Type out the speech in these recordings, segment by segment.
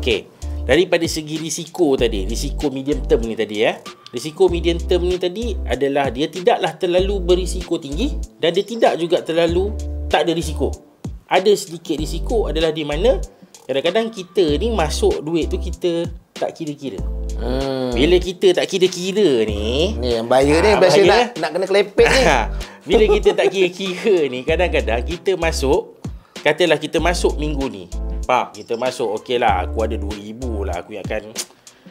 Okey. Daripada segi risiko tadi, risiko medium term ni tadi Risiko medium term ni tadi adalah dia tidaklah terlalu berisiko tinggi dan dia tidak juga terlalu tak ada risiko. Ada sedikit risiko adalah di mana kadang-kadang kita ni masuk duit tu kita tak kira-kira. Bila kita tak kira-kira ni yang bahaya ni biasa nak kena kelepek ni. Bila kita tak kira-kira ni, kadang-kadang kita masuk, katalah kita masuk minggu ni, Pak, kita masuk, okey lah, aku ada 2,000 lah, aku akan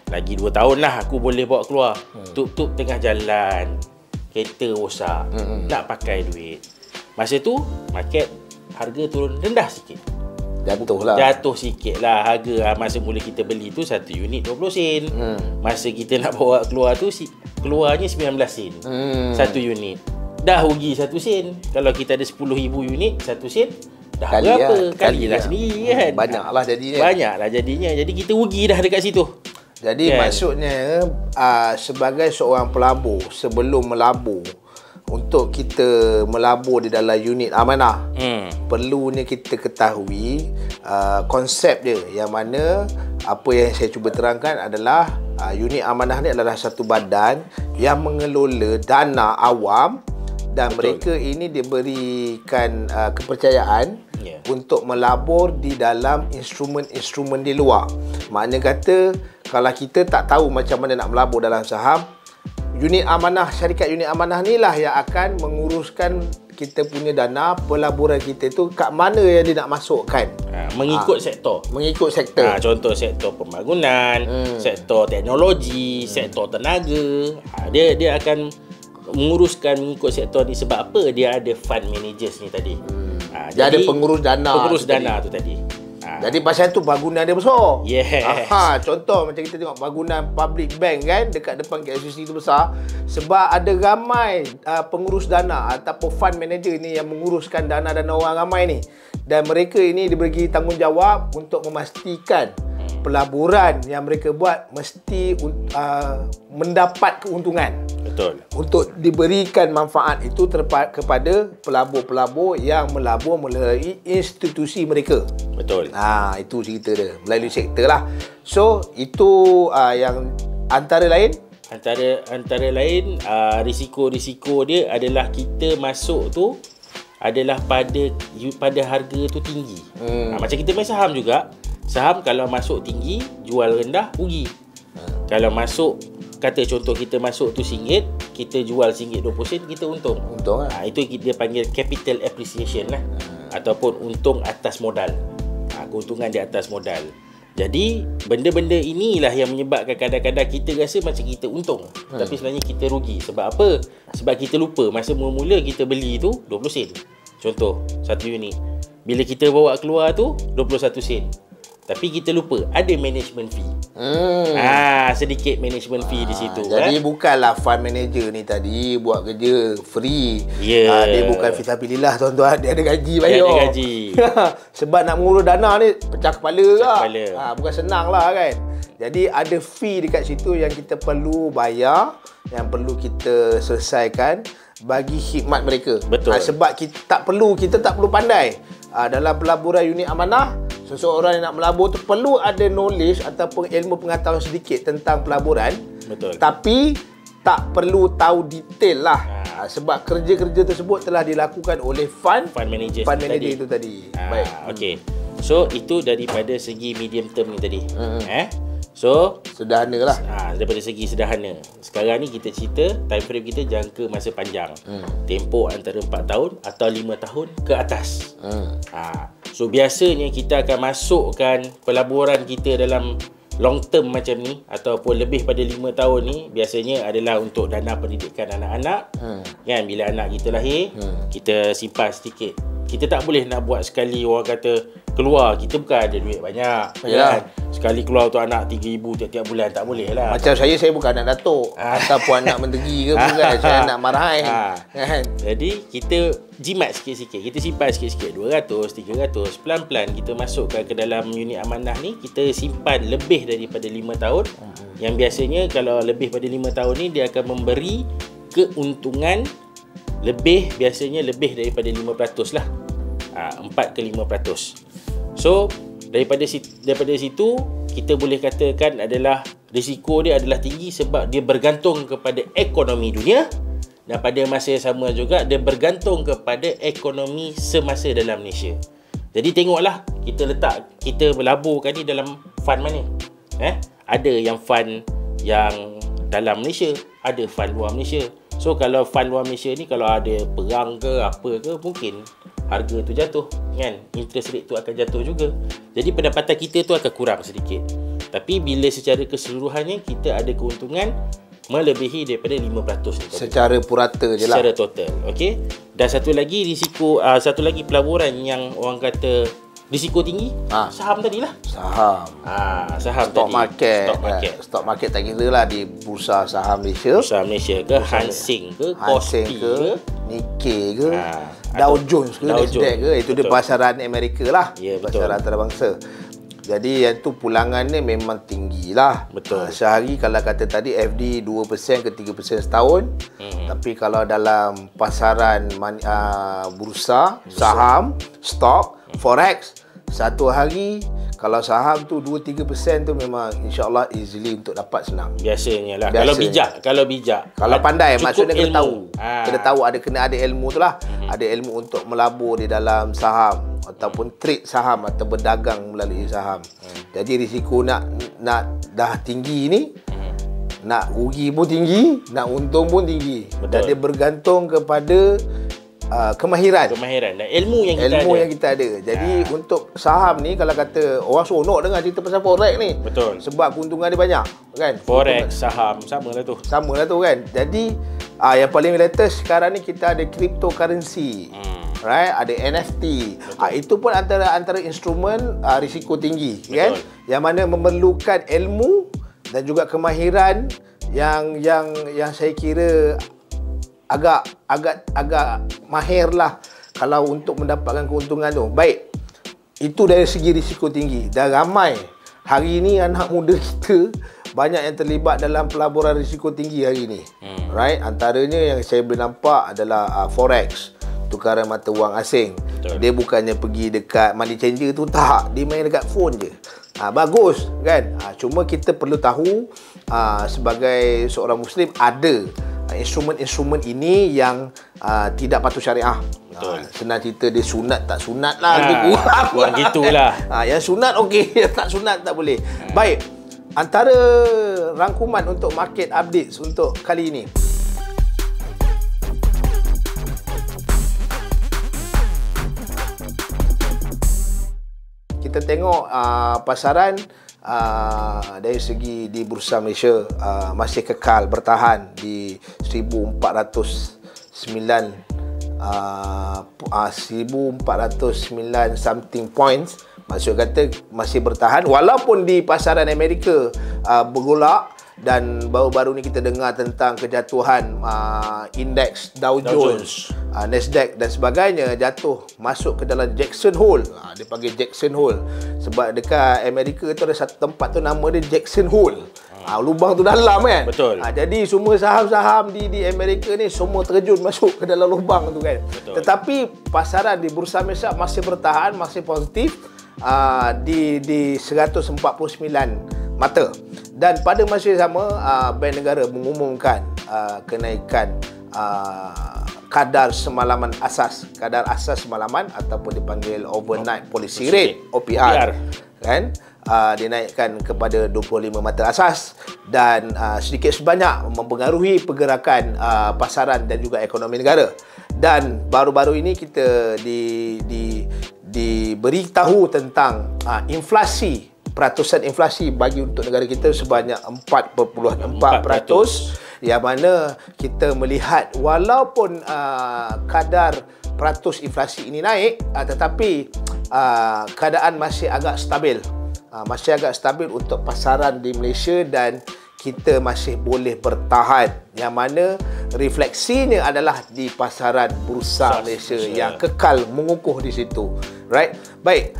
lagi 2 tahun lah aku boleh bawa keluar. Tup-tup tengah jalan, kereta rosak, nak pakai duit. Masa tu market harga turun rendah sikit, jatuh sikit lah harga. Masa mula kita beli tu 1 unit 20 sen. Masa kita nak bawa keluar tu keluarnya 19 sen 1 unit. Dah rugi 1 sen. Kalau kita ada 10,000 unit, 1 sen dah kali berapa? Kalilah sendiri kan. Banyaklah jadinya. Banyaklah jadinya. Jadi kita rugi dah dekat situ. Jadi maksudnya sebagai seorang pelabur, sebelum melabur, untuk kita melabur di dalam unit amanah, perlunya kita ketahui konsep dia, yang mana apa yang saya cuba terangkan adalah unit amanah ni adalah satu badan yang mengelola dana awam dan mereka ini diberikan kepercayaan untuk melabur di dalam instrumen-instrumen di luar. Makna kata kalau kita tak tahu macam mana nak melabur dalam saham, unit amanah, syarikat unit amanah ni lah yang akan menguruskan kita punya dana pelaburan kita tu kat mana yang dia nak masukkan. Mengikut sektor. Mengikut sektor. Contoh sektor pembangunan, sektor teknologi, sektor tenaga. Dia akan mengikut sektor ni. Sebab apa? Dia ada fund managers ni tadi. Dia ada pengurus dana. Pengurus dana tu tadi. Jadi pasal tu bangunan dia besar. Yes. Contoh macam kita tengok bangunan public bank kan dekat depan KLCC tu besar, sebab ada ramai pengurus dana ataupun fund manager ni yang menguruskan dana-dana orang ramai ni, dan mereka ini diberi tanggungjawab untuk memastikan pelaburan yang mereka buat mesti mendapat keuntungan. Betul. Untuk diberikan manfaat itu kepada pelabur-pelabur yang melabur melalui institusi mereka. Betul. Itu cerita dia melalui sektor lah. So itu yang antara lain risiko-risiko dia adalah kita masuk tu adalah pada harga tu tinggi. Macam kita main saham juga. Saham kalau masuk tinggi, jual rendah, rugi. Kalau masuk, kata contoh kita masuk tu RM1, kita jual RM1.20 sen, kita untung. Itu dia panggil capital appreciation lah. Ataupun untung atas modal. Keuntungan di atas modal. Jadi benda-benda inilah yang menyebabkan kadang-kadang kita rasa macam kita untung, tapi sebenarnya kita rugi. Sebab apa? Sebab kita lupa masa mula-mula kita beli tu 20 sen. Contoh 1 unit. Bila kita bawa keluar tu 21 sen. Tapi kita lupa ada management fee. Sedikit management fee di situ. Jadi bukanlah fund manager ni tadi buat kerja free. Dia bukan fisabilillah tuan-tuan, dia ada gaji bayar. Dia ada gaji. Sebab nak mengurus dana ni pecah kepala lah. Bukan senang lah kan. Jadi ada fee dekat situ yang kita perlu bayar, yang perlu kita selesaikan bagi khidmat mereka. Betul. Sebab kita tak perlu pandai. Dalam pelaburan unit amanah, seseorang yang nak melabur tu perlu ada knowledge ataupun ilmu pengetahuan sedikit tentang pelaburan. Betul. Tapi tak perlu tahu detail lah. Sebab kerja-kerja tersebut telah dilakukan oleh fund manager itu tadi. Baik. Okey. So itu daripada segi medium term ni tadi. So sederhana lah. Daripada segi sederhana. Sekarang ni kita cerita time frame kita jangka masa panjang. Tempoh antara 4 tahun atau 5 tahun ke atas. So biasanya kita akan masukkan pelaburan kita dalam long term macam ni ataupun lebih pada 5 tahun ni, biasanya adalah untuk dana pendidikan anak-anak. Kan, bila anak kita lahir, kita simpan sedikit. Kita tak boleh nak buat sekali orang kata keluar, kita bukan ada duit banyak kan? Sekali keluar tu anak 3,000 tiap-tiap bulan, tak boleh lah. Macam saya bukan anak datuk ataupun anak menteri ke bukan. Saya anak marahan kan? Jadi kita jimat sikit-sikit, kita simpan sikit-sikit, 200, 300, pelan-pelan kita masukkan ke dalam unit amanah ni. Kita simpan lebih daripada 5 tahun. Yang biasanya kalau lebih pada 5 tahun ni, dia akan memberi keuntungan biasanya lebih daripada 5% lah. 4 ke 5%. So daripada situ kita boleh katakan adalah risiko dia adalah tinggi sebab dia bergantung kepada ekonomi dunia, dan pada masa yang sama juga dia bergantung kepada ekonomi semasa dalam Malaysia. Jadi tengoklah kita melaburkan ni dalam fund mana. Ada yang fund yang dalam Malaysia, ada fund luar Malaysia. So kalau fund luar Malaysia ni kalau ada perang ke apa ke, mungkin harga tu jatuh kan, interest rate tu akan jatuh juga. Jadi pendapatan kita tu akan kurang sedikit. Tapi bila secara keseluruhannya kita ada keuntungan melebihi daripada 5% ni. Secara purata je lah. Secara total. Okey. Dan satu lagi risiko, satu lagi pelaburan yang orang kata risiko tinggi, saham tadilah. Saham. Saham Stock tadi. market. Stock market. Stock market tak kira lah di Bursa Saham Malaysia. Bursa Malaysia ke, Hang Seng ke, Kospi ke, Nikkei ke, Dow Jones ke, Nasdaq ke. Itu dia pasaran Amerika lah. Ya, betul. Pasaran antarabangsa. Jadi yang tu pulangannya memang tinggi lah. Betul. Sehari kalau kata tadi FD 2% ke 3% setahun. Tapi kalau dalam pasaran bursa, saham, stok, forex, satu hari kalau saham tu 2-3% tu memang insya-Allah easily untuk dapat senang. Biasanya lah. Kalau bijak. Kalau pandai maksudnya kena ilmu. tahu. Kena tahu kena ada ilmu tu lah. Ada ilmu untuk melabur di dalam saham ataupun trade saham atau berdagang melalui saham. Jadi risiko nak dah tinggi ni, nak rugi pun tinggi, nak untung pun tinggi. Betul. Dan dia bergantung kepada kemahiran dan ilmu yang kita ada. Jadi untuk saham ni kalau kata orang seronok dengar cerita pasal forex ni. Betul. Sebab keuntungan dia banyak kan. Forex, saham samalah tu kan. Jadi yang paling latest sekarang ni kita ada cryptocurrency. Right, ada NFT. Itu pun antara instrumen risiko tinggi. Betul. Kan, yang mana memerlukan ilmu dan juga kemahiran yang saya kira agak mahir lah kalau untuk mendapatkan keuntungan tu. Baik, itu dari segi risiko tinggi. Dan ramai hari ni anak muda kita banyak yang terlibat dalam pelaburan risiko tinggi hari ni. Right, antaranya yang saya boleh nampak adalah forex, tukaran mata wang asing. Betul. Dia bukannya pergi dekat money changer tu, tak, dia main dekat phone je. Bagus kan. Cuma kita perlu tahu sebagai seorang Muslim ada instrumen-instrumen ini yang tidak patuh syariah. Senang cerita dia sunat tak sunat lah. Kurang gitulah. Yang sunat okey, yang tak sunat tak boleh. Baik, antara rangkuman untuk market updates untuk kali ini. Kita tengok pasaran dari segi di Bursa Malaysia masih kekal bertahan di 1409 something points. Maksud kata masih bertahan walaupun di pasaran Amerika bergolak. Dan baru-baru ni kita dengar tentang kejatuhan indeks Dow Jones, Nasdaq dan sebagainya jatuh masuk ke dalam Jackson Hole. Dia panggil Jackson Hole sebab dekat Amerika tu ada satu tempat tu nama dia Jackson Hole. Lubang tu dalam kan. Betul. Jadi semua saham-saham di Amerika ni semua terjun masuk ke dalam lubang tu kan. Betul. Tetapi pasaran di Bursa Malaysia masih bertahan, masih positif di 149 mata. Dan pada masa yang sama Bank Negara mengumumkan kenaikan kadar semalaman asas, kadar asas semalaman ataupun dipanggil overnight policy rate OPR. Kan, dinaikkan kepada 25 mata asas dan sedikit sebanyak mempengaruhi pergerakan pasaran dan juga ekonomi negara. Dan baru-baru ini kita diberitahu tentang inflasi, peratusan inflasi bagi untuk negara kita sebanyak 4.4%, yang mana kita melihat walaupun kadar peratus inflasi ini naik, tetapi keadaan masih agak stabil. Masih agak stabil untuk pasaran di Malaysia dan kita masih boleh bertahan, yang mana refleksinya adalah di pasaran Bursa Malaysia yang kekal mengukuh di situ. Right? Baik,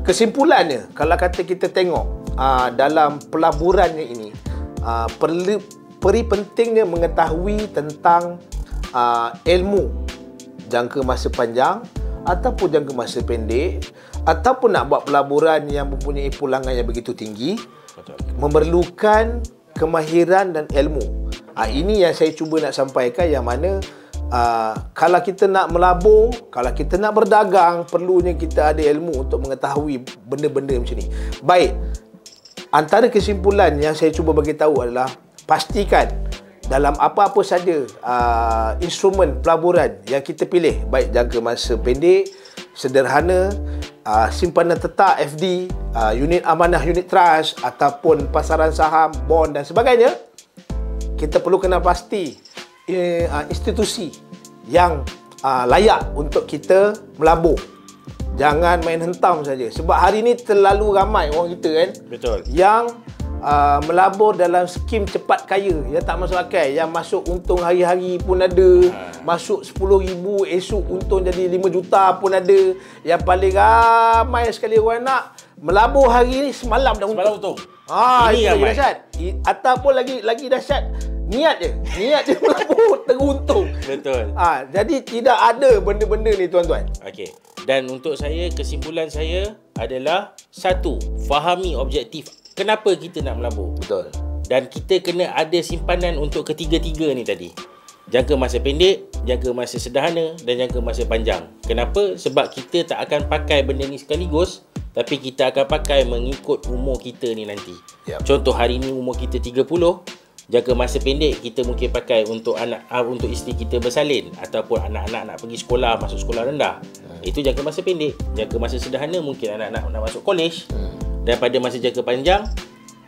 kesimpulannya kalau kata kita tengok dalam pelaburannya ini, peri pentingnya mengetahui tentang ilmu jangka masa panjang ataupun jangka masa pendek, ataupun nak buat pelaburan yang mempunyai pulangan yang begitu tinggi, memerlukan kemahiran dan ilmu. Ini yang saya cuba nak sampaikan, yang mana kalau kita nak melabur, kalau kita nak berdagang, perlunya kita ada ilmu untuk mengetahui benda-benda macam ni. Baik, antara kesimpulan yang saya cuba bagi tahu adalah pastikan dalam apa-apa saja instrumen pelaburan yang kita pilih, baik jangka masa pendek, sederhana, simpanan tetap FD, unit amanah, unit trust, ataupun pasaran saham, bond dan sebagainya, kita perlu kenal pasti institusi yang layak untuk kita melabur. Jangan main hentam saja. Sebab hari ni terlalu ramai orang kita kan, Betul. yang melabur dalam skim cepat kaya yang tak masuk akal, yang masuk untung hari-hari pun ada, masuk 10,000 esok untung jadi 5 juta pun ada. Yang paling ramai sekali orang nak melabur hari ni semalam dah Semalam untung. untung. Ini Itu lagi ramai. dahsyat. Ataupun lagi dahsyat, niat je melabur teruntung. Betul. Jadi tidak ada benda-benda ni tuan-tuan. Okey. Dan untuk saya, kesimpulan saya adalah, satu, fahami objektif kenapa kita nak melabur. Betul. Dan kita kena ada simpanan untuk ketiga-tiga ni tadi. Jangka masa pendek, jangka masa sederhana dan jangka masa panjang. Kenapa? Sebab kita tak akan pakai benda ni sekaligus, tapi kita akan pakai mengikut umur kita ni nanti. Yap. Contoh hari ni umur kita 30, jangka masa pendek kita mungkin pakai untuk untuk isteri kita bersalin, ataupun anak-anak nak pergi sekolah, masuk sekolah rendah. Itu jangka masa pendek. Jangka masa sederhana mungkin anak-anak nak masuk college. Dan pada masa jangka panjang,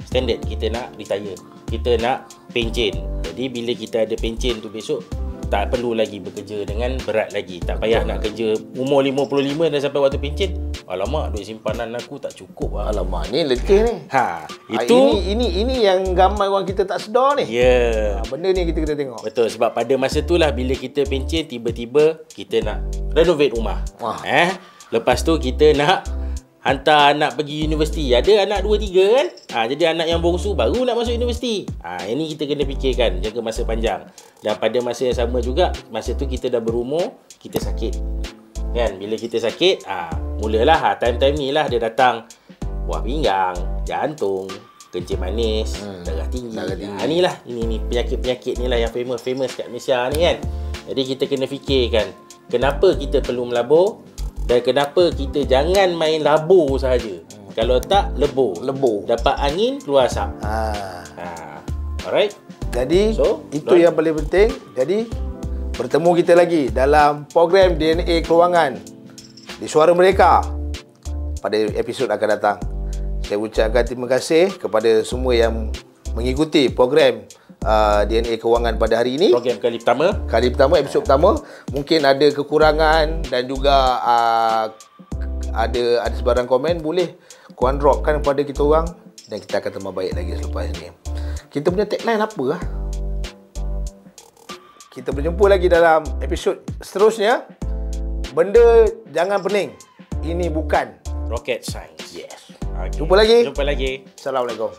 standard kita nak retire, kita nak pencen. Jadi bila kita ada pencen tu besok, tak perlu lagi bekerja dengan berat lagi. Tak payah nak kerja umur 55 dan sampai waktu pencen, alamak, duit simpanan aku tak cukup lah. Alamak, ni letih ni. Itu Ini yang ramai orang kita tak sedar ni. ya. Benda ni kita kena tengok. Betul, sebab pada masa tu lah bila kita pencen, tiba-tiba kita nak renovate rumah. Wah. Lepas tu kita nak hantar anak pergi universiti. Ada anak 2-3 kan? Jadi anak yang bongsu baru nak masuk universiti. Ini kita kena fikirkan jangka masa panjang. Dan pada masa yang sama juga, masa tu kita dah berumur, kita sakit. Kan? Bila kita sakit, mulalah time-time ni lah dia datang buah pinggang, jantung, kencing manis, darah tinggi. Ini penyakit-penyakit ni lah yang famous kat Malaysia ni kan. Jadi kita kena fikirkan kenapa kita perlu melabur dan kenapa kita jangan main labur sahaja. Kalau tak, lebur. Dapat angin, keluar asap. Alright. Jadi itu Don. yang paling penting. Jadi bertemu kita lagi dalam program DNA Kewangan di Suara Mereka pada episod akan datang. Saya ucapkan terima kasih kepada semua yang mengikuti program DNA Kewangan pada hari ini. Program kali pertama, episod pertama. Mungkin ada kekurangan dan juga ada sebarang komen, boleh korang dropkan kepada kita orang dan kita akan tambah baik lagi selepas ini. Kita punya tagline apa lah? Kita berjumpa lagi dalam episod seterusnya. Benda jangan pening. Ini bukan rocket science. Yes. Okay. Jumpa lagi. Jumpa lagi. Assalamualaikum.